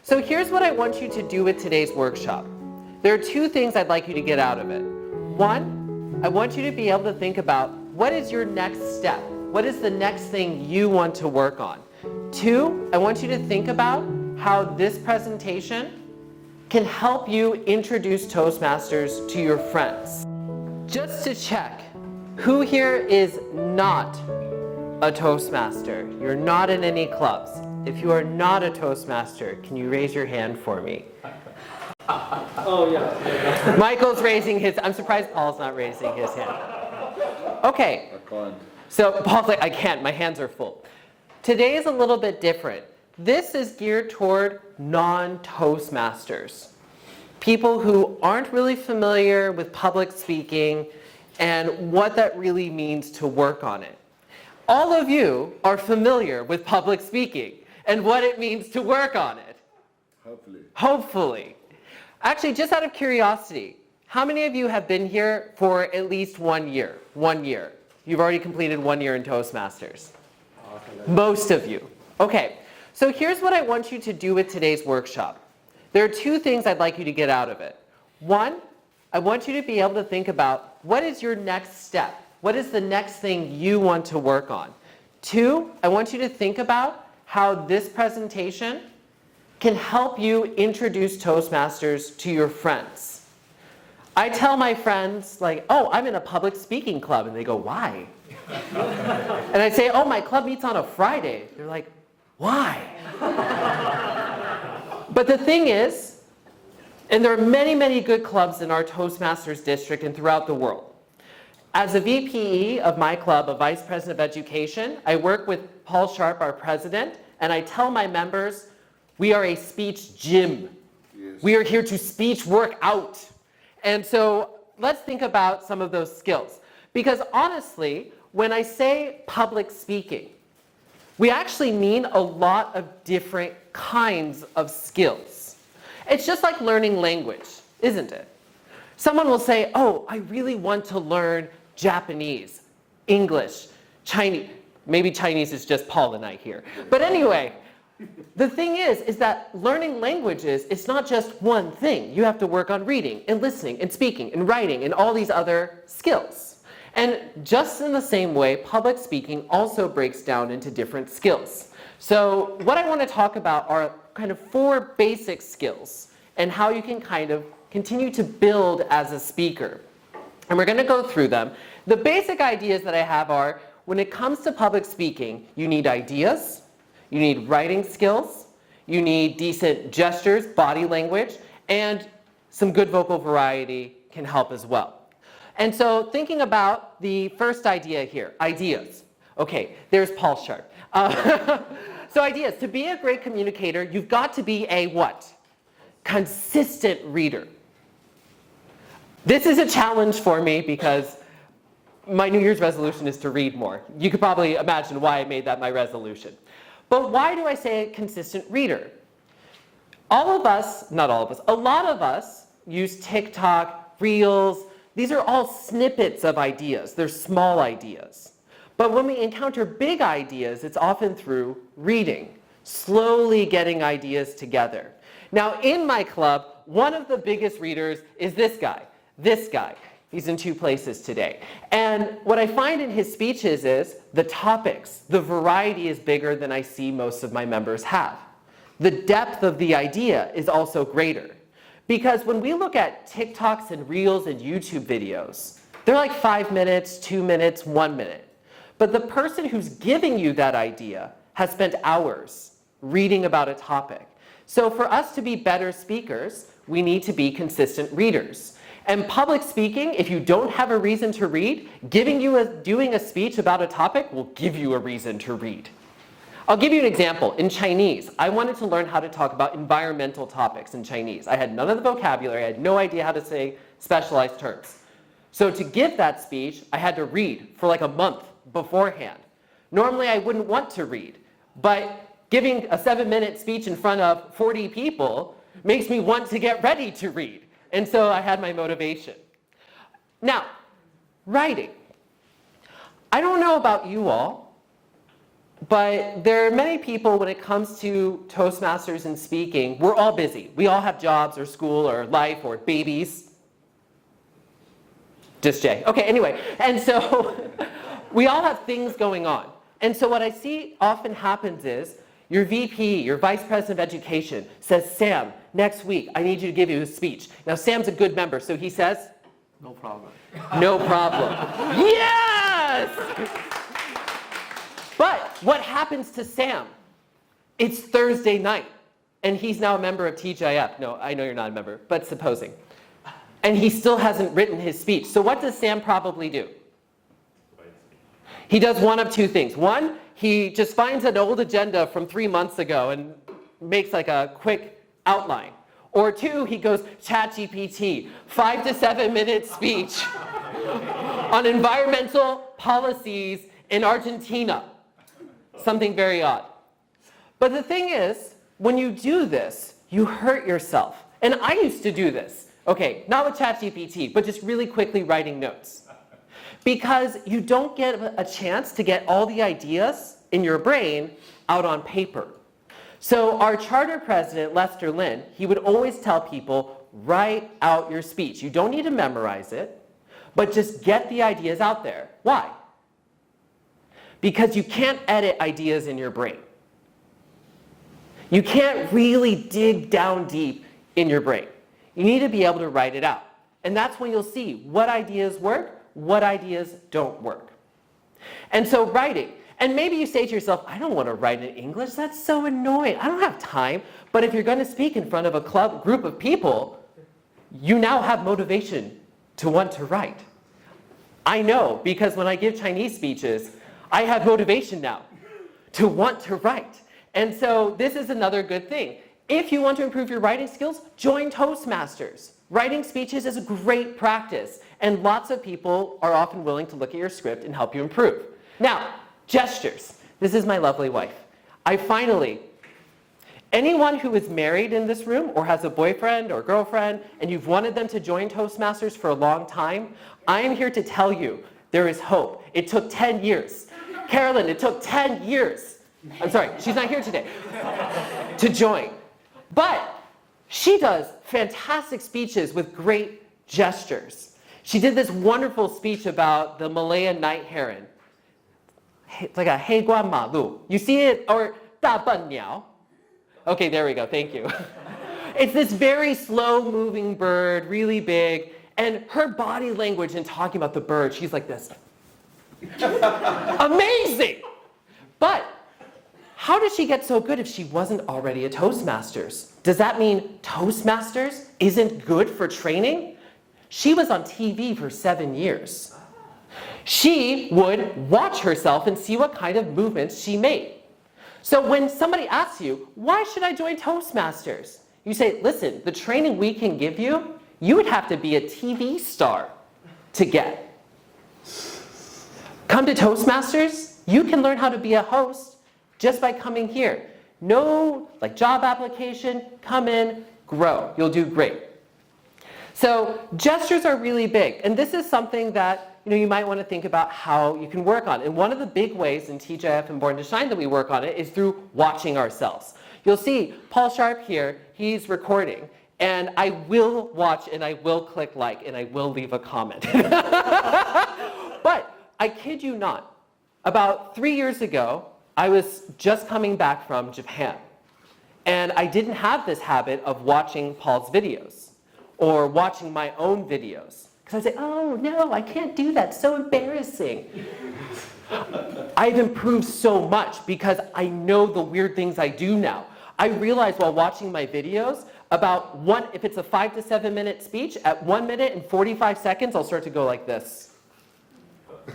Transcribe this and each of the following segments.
So here's what I want you to do with today's workshop. There are two things I'd like you to get out of it. One, I want you to be able to think about what is your next step? What is the next thing you want to work on? Two, I want you to think about how this presentation can help you introduce Toastmasters to your friends. Just to check, who here is not a Toastmaster? You're not in any clubs. If you are not a Toastmaster, can you raise your hand for me? Oh, yeah. Michael's raising his, I'm surprised Paul's not raising his hand. Okay. I can't. So Paul's like, I can't, my hands are full. Today is a little bit different. This is geared toward non-Toastmasters. People who aren't really familiar with public speaking and what that really means to work on it. All of you are familiar with public speaking and what it means to work on it. Hopefully. Hopefully. Actually, just out of curiosity, how many of you have been here for at least 1 year? 1 year. You've already completed 1 year in Toastmasters. Most of you. Okay, so here's what I want you to do with today's workshop. There are two things I'd like you to get out of it. One, I want you to be able to think about what is your next step? What is the next thing you want to work on? Two, I want you to think about how this presentation can help you introduce Toastmasters to your friends. I tell my friends, like, oh, I'm in a public speaking club. And they go, why? And I say, oh, my club meets on a Friday. They're like, why? But the thing is, and there are many, many good clubs in our Toastmasters district and throughout the world. As a VPE of my club, a Vice President of Education, I work with Paul Sharp, our president, and I tell my members, we are a speech gym. Yes. We are here to speech work out. And so let's think about some of those skills. Because honestly, when I say public speaking, we actually mean a lot of different kinds of skills. It's just like learning language, isn't it? Someone will say, oh, I really want to learn Japanese, English, Chinese. Maybe Chinese is just Paul and I here. But anyway, the thing is that learning languages, it's not just one thing. You have to work on reading and listening and speaking and writing and all these other skills. And just in the same way, public speaking also breaks down into different skills. So what I want to talk about are kind of 4 basic skills and how you can kind of continue to build as a speaker. And we're going to go through them. The basic ideas that I have are, when it comes to public speaking, you need ideas, you need writing skills, you need decent gestures, body language, and some good vocal variety can help as well. And so thinking about the first idea here, ideas. Okay, there's Paul Sharp. So ideas. To be a great communicator, you've got to be a what? Consistent reader. This is a challenge for me because my New Year's resolution is to read more. You could probably imagine why I made that my resolution. But why do I say consistent reader? All of us, not all of us, a lot of us use TikTok, Reels. These are all snippets of ideas. They're small ideas. But when we encounter big ideas, it's often through reading, slowly getting ideas together. Now, in my club, one of the biggest readers is this guy. He's in 2 places today. And what I find in his speeches is the topics, the variety is bigger than I see most of my members have. The depth of the idea is also greater. Because when we look at TikToks and Reels and YouTube videos, they're like 5 minutes, 2 minutes, 1 minute. But the person who's giving you that idea has spent hours reading about a topic. So for us to be better speakers, we need to be consistent readers. And public speaking, if you don't have a reason to read, doing a speech about a topic will give you a reason to read. I'll give you an example. In Chinese, I wanted to learn how to talk about environmental topics in Chinese. I had none of the vocabulary. I had no idea how to say specialized terms. So to give that speech, I had to read for like a month beforehand. Normally, I wouldn't want to read, but giving a 7-minute speech in front of 40 people makes me want to get ready to read. And so I had my motivation. Now, writing. I don't know about you all, But there are many people when it comes to Toastmasters and speaking, we're all busy. We all have jobs or school or life or babies. Just Jay. Okay, anyway. And so we all have things going on. And so what I see often happens is your VP, your Vice President of Education, says, Sam, next week I need you to give you a speech. Now Sam's a good member, so he says, No problem. no problem. Yes! But what happens to Sam? It's Thursday night, and he's now a member of TGIF. No, I know you're not a member, but supposing. And he still hasn't written his speech. So what does Sam probably do? He does one of two things. One, he just finds an old agenda from 3 months ago and makes like a quick outline. Or two, he goes ChatGPT, 5 to 7 minute speech on environmental policies in Argentina. Something very odd. But the thing is, when you do this, you hurt yourself. And I used to do this. Okay, not with ChatGPT, but just really quickly writing notes. Because you don't get a chance to get all the ideas in your brain out on paper. So our charter president, Lester Lynn, he would always tell people, write out your speech. You don't need to memorize it, but just get the ideas out there. Why? Because you can't edit ideas in your brain. You can't really dig down deep in your brain. You need to be able to write it out. And that's when you'll see what ideas work, what ideas don't work. And so writing. And maybe you say to yourself, I don't want to write in English. That's so annoying. I don't have time. But if you're going to speak in front of a group of people, you now have motivation to want to write. I know, because when I give Chinese speeches, I have motivation now to want to write. And so this is another good thing. If you want to improve your writing skills, join Toastmasters. Writing speeches is a great practice, and lots of people are often willing to look at your script and help you improve. Now, gestures. This is my lovely wife. Anyone who is married in this room or has a boyfriend or girlfriend and you've wanted them to join Toastmasters for a long time, I am here to tell you there is hope. It took 10 years. Carolyn, it took 10 years. I'm sorry, she's not here today, to join. But she does fantastic speeches with great gestures. She did this wonderful speech about the Malayan night heron. It's like a 黑关马路. You see it, or 大笨鸟. Okay, there we go, thank you. It's this very slow-moving bird, really big, and her body language in talking about the bird, she's like this. Amazing! But how did she get so good if she wasn't already a Toastmasters? Does that mean Toastmasters isn't good for training? She was on TV for 7 years. She would watch herself and see what kind of movements she made. So when somebody asks you, why should I join Toastmasters? You say, listen, the training we can give you, you would have to be a TV star to get. Come to Toastmasters, you can learn how to be a host just by coming here. No job application, come in, grow. You'll do great. So gestures are really big, and this is something that you might want to think about how you can work on. And one of the big ways in TGIF and Born to Shine that we work on it is through watching ourselves. You'll see Paul Sharp here, he's recording, and I will watch and I will click like and I will leave a comment. But I kid you not, about 3 years ago, I was just coming back from Japan. And I didn't have this habit of watching Paul's videos or watching my own videos. Because I'd say, oh no, I can't do that, so embarrassing. I've improved so much because I know the weird things I do now. I realize while watching my videos, if it's a 5 to 7 minute speech, at 1 minute and 45 seconds, I'll start to go like this.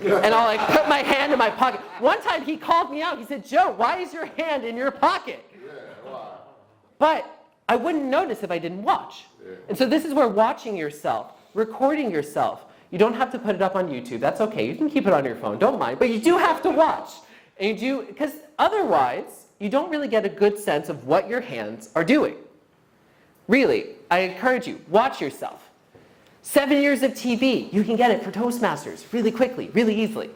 And I'll put my hand in my pocket. One time he called me out, he said, Joe, why is your hand in your pocket? Yeah, wow. But I wouldn't notice if I didn't watch. Yeah. And so this is where watching yourself, recording yourself, you don't have to put it up on YouTube. That's okay. You can keep it on your phone. Don't mind. But you do have to watch. And because otherwise, you don't really get a good sense of what your hands are doing. Really, I encourage you, watch yourself. 7 years of TV, you can get it for Toastmasters really quickly, really easily.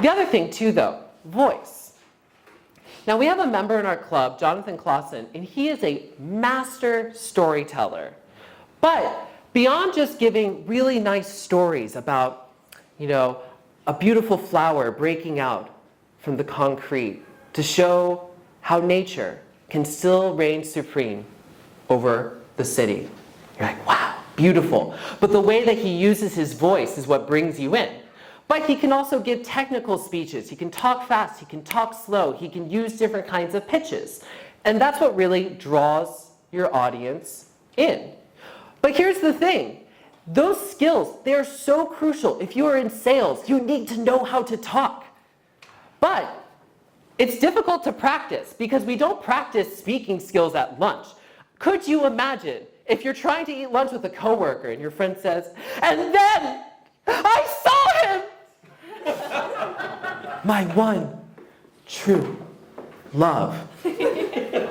The other thing too though, voice. Now we have a member in our club, Jonathan Clausen, and he is a master storyteller. But beyond just giving really nice stories about, a beautiful flower breaking out from the concrete to show how nature can still reign supreme over the city. You're like, wow, beautiful. But the way that he uses his voice is what brings you in. But he can also give technical speeches. He can talk fast, he can talk slow, he can use different kinds of pitches. And that's what really draws your audience in. But here's the thing. Those skills, they are so crucial. If you are in sales, you need to know how to talk. But it's difficult to practice because we don't practice speaking skills at lunch. Could you imagine if you're trying to eat lunch with a coworker and your friend says, "And then I saw him! My one true love."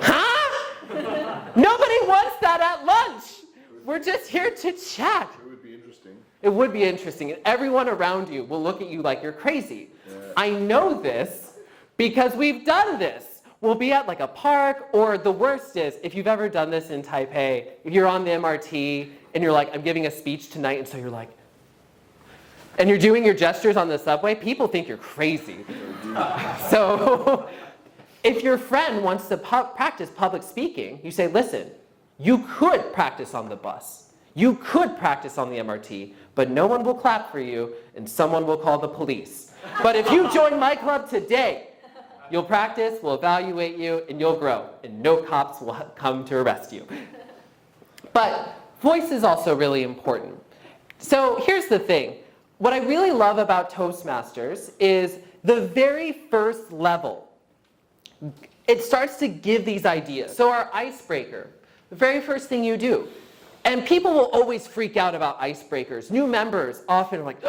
Huh? Nobody wants that at lunch. We're just here to chat. It would be interesting. It would be interesting, and everyone around you will look at you like you're crazy. Yeah. I know this because we've done this. We'll be at like a park, or the worst is, if you've ever done this in Taipei, if you're on the MRT and you're like, I'm giving a speech tonight, and so you're like, and you're doing your gestures on the subway, people think you're crazy. So if your friend wants to practice public speaking, you say, listen, you could practice on the bus. You could practice on the MRT, but no one will clap for you and someone will call the police. But if you join my club today, you'll practice, we'll evaluate you, and you'll grow, and no cops will come to arrest you. But voice is also really important. So here's the thing. What I really love about Toastmasters is the very first level. It starts to give these ideas. So our icebreaker, the very first thing you do. And people will always freak out about icebreakers. New members often are like,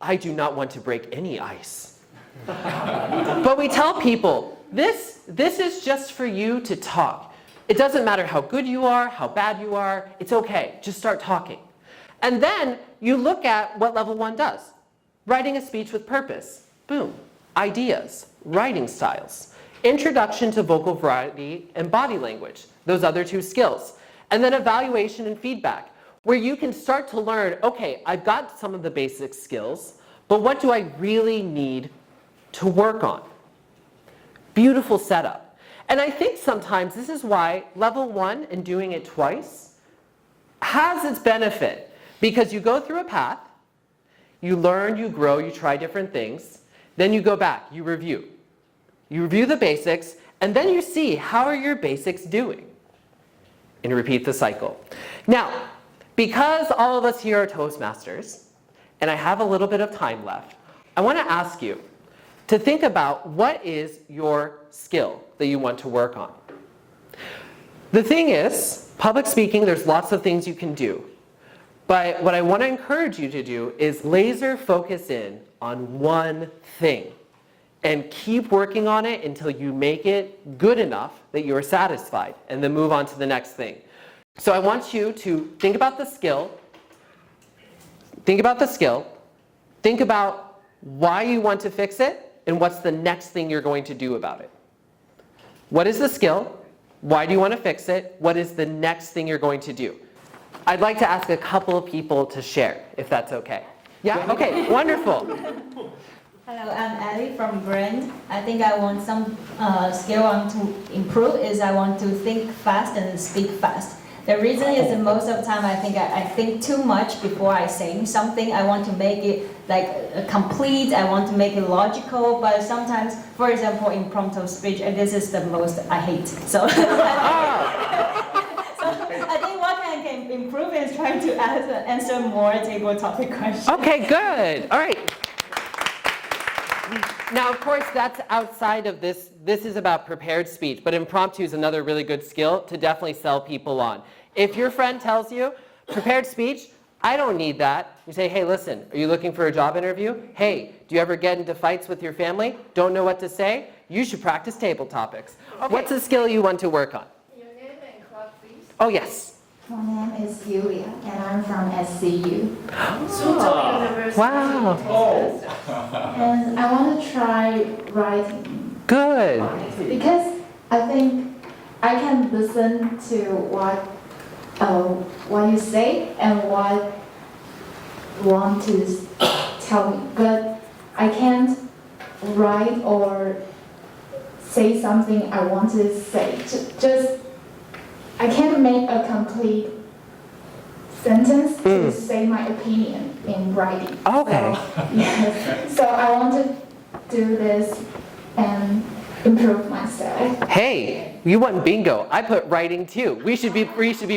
I do not want to break any ice. But we tell people, this is just for you to talk. It doesn't matter how good you are, how bad you are, it's okay, just start talking. And then you look at what level 1 does. Writing a speech with purpose, boom. Ideas, writing styles, introduction to vocal variety and body language, those other 2 skills. And then evaluation and feedback, where you can start to learn, okay, I've got some of the basic skills, but what do I really need to work on? Beautiful setup. And I think sometimes this is why level 1 and doing it twice has its benefit, because you go through a path, you learn, you grow, you try different things, then you go back, you review. You review the basics, and then you see how are your basics doing, and you repeat the cycle. Now, because all of us here are Toastmasters, and I have a little bit of time left, I want to ask you to think about what is your skill that you want to work on. The thing is, public speaking, there's lots of things you can do. But what I want to encourage you to do is laser focus in on one thing and keep working on it until you make it good enough that you are satisfied, and then move on to the next thing. So I want you to think about the skill, think about why you want to fix it, and what's the next thing you're going to do about it. What is the skill? Why do you want to fix it? What is the next thing you're going to do? I'd like to ask a couple of people to share, if that's okay. Yeah? Okay, wonderful. Hello, I'm Ellie from Brand. I think I want some skill I want to improve is I want to think fast and speak fast. The reason is that most of the time I think too much before I say something. I want to make it like complete, I want to make it logical, but sometimes, for example, impromptu speech, and this is the most I hate. So, so I think what I can improve is trying to answer more table topic questions. Okay, good. All right. Now, of course, that's outside of this. This is about prepared speech, but impromptu is another really good skill to definitely sell people on. If your friend tells you, prepared speech, I don't need that. You say, hey, listen, are you looking for a job interview? Hey, do you ever get into fights with your family? Don't know what to say? You should practice table topics. Okay. What's a skill you want to work on? Your name and club, please. Oh, yes. My name is Yulia, and I'm from SCU. University. Wow. And I want to try writing Good. Because I think I can listen to what you say and what you want to tell me, but I can't write or say something I want to say. Just I can't make a complete sentence to say my opinion in writing. Okay. So, yes. So I want to do this and improve myself. Hey, you won bingo. I put writing too. We should be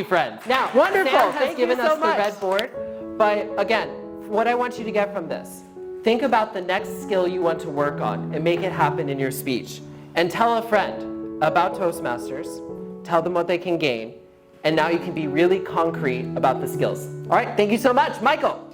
friends. Now, wonderful. Sam has given us the red board. But again, what I want you to get from this, think about the next skill you want to work on and make it happen in your speech. And tell a friend about Toastmasters. Tell them what they can gain. And now you can be really concrete about the skills. All right, thank you so much. Michael.